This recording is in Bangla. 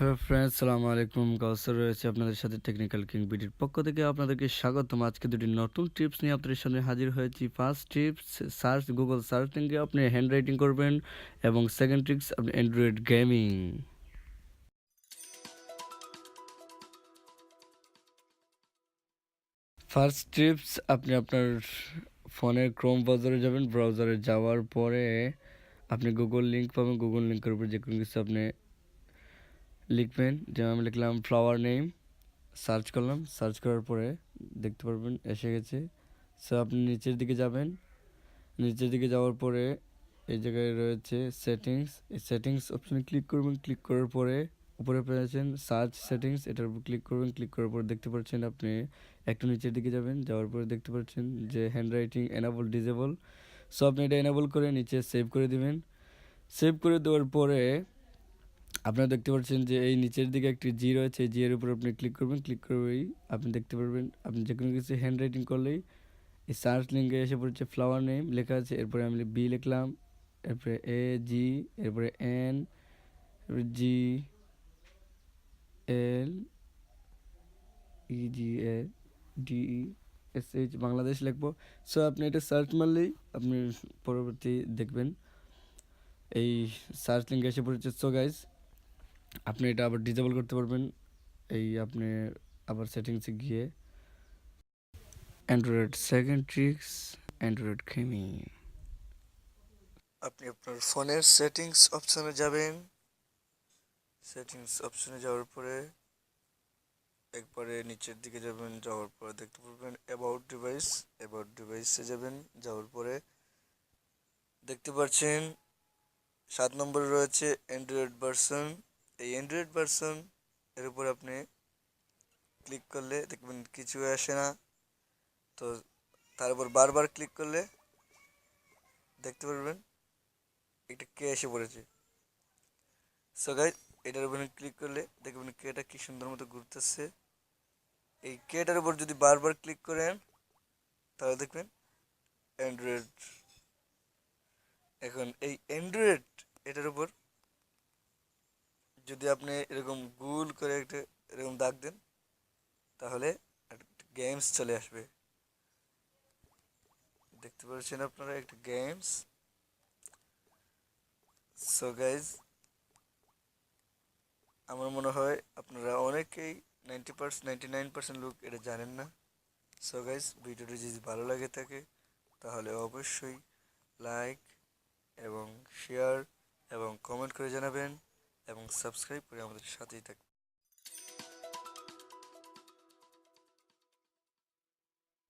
হ্যালো ফ্রেন্ডস, আসসালামু আলাইকুম। কাউসার রয়েছে আপনাদের সাথে টেকনিক্যাল কিং বিডির পক্ষ থেকে আপনাদেরকে স্বাগতম। আজকে দুটি নতুন টিপস নিয়ে আপনাদের সামনে হাজির হয়েছি। ফার্স্ট টিপস, সার্চ গুগল সার্চিংয়ে আপনি হ্যান্ড রাইটিং করবেন, এবং সেকেন্ড টিপস আপনি অ্যান্ড্রয়েড গেমিং। ফার্স্ট টিপস, আপনি আপনার ফোনের ক্রোম ব্রাউজারে যাবেন। ব্রাউজারে যাওয়ার পরে আপনি গুগল লিঙ্ক পাবেন। গুগল লিঙ্কের উপর যে কোনো কিছু আপনি লিখবেন। যেমন আমি লিখলাম ফ্লাওয়ার নেম, সার্চ করলাম। সার্চ করার পরে দেখতে পারবেন এসে গেছে। সো আপনি নিচের দিকে যাবেন। নিচের দিকে যাওয়ার পরে এই জায়গায় রয়েছে সেটিংস। এই সেটিংস অপশানে ক্লিক করবেন। ক্লিক করার পরে উপরে পেয়েছেন সার্চ সেটিংস, এটার উপর ক্লিক করবেন। ক্লিক করার পর দেখতে পাচ্ছেন আপনি একটু নিচের দিকে যাবেন। যাওয়ার পরে দেখতে পাচ্ছেন যে hand writing enable disable. So আপনি এটা এনাবল করে নিচে সেভ করে দিবেন। সেভ করে দেওয়ার পরে আপনারা দেখতে পাচ্ছেন যে এই নিচের দিকে একটি জি রয়েছে। জি এর উপর আপনি ক্লিক করবেন। ক্লিক করলেই আপনি দেখতে পারবেন আপনি যে কোনো কিছু হ্যান্ড রাইটিং করলেই এই সার্চ লিঙ্কে এসে পড়ছে ফ্লাওয়ার নেম লেখা আছে। এরপরে আমি বি লিখলাম, এরপরে এ জি, এরপরে এন, এরপরে G L E G A D S H Bangladesh লিখবো। সো আপনি এটা সার্চ মারলেই আপনি পরবর্তী দেখবেন এই সার্চ লিঙ্কে এসে পড়েছে। সো গাইজ, আপনি এটা আবার ডিসেবল করতে পারবেন। এই আপনি আবার সেটিংসে গিয়ে Android second tricks, Android gaming. আপনি আপনার ফোনের সেটিংস অপশনে যাবেন। সেটিংস অপশনে যাওয়ার পরে একবারে নিচের দিকে যাবেন। যাওয়ার পরে দেখতে পারবেন অ্যাবাউট ডিভাইস। অ্যাবাউট ডিভাইসে যাবেন। যাওয়ার পরে দেখতে পাচ্ছেন 7 নম্বরে রয়েছে অ্যান্ড্রয়েড ভার্সন। এই অ্যান্ড্রয়েড ভার্সন এর উপর আপনি ক্লিক করলে দেখবেন কিছু আসে না। তো তার উপর বারবার ক্লিক করলে দেখতে পারবেন এটা কে এসে পড়েছে। সো গাইস, এটার উপরে ক্লিক করলে দেখবেন কেটা কি সুন্দর মতো ঘুরতেছে। এই কেটার উপর যদি বারবার ক্লিক করেন তাহলে দেখবেন অ্যান্ড্রয়েড। এখন এই অ্যান্ড্রয়েড এটার উপর যদি আপনি এরকম গুল করে একটা এরকম দাগ দেন তাহলে একটা গেমস চলে আসবে। দেখতে পাচ্ছেন আপনারা একটা গেমস। সো গাইজ, আমার মনে হয় আপনারা অনেকেই 99% লোক এটা জানেন না। সো গাইজ, ভিডিওটি যদি ভালো লাগে থাকে তাহলে অবশ্যই লাইক এবং শেয়ার এবং কমেন্ট করে জানাবেন এবং সাবস্ক্রাইব করে আমাদের সাথেই থাকবেন।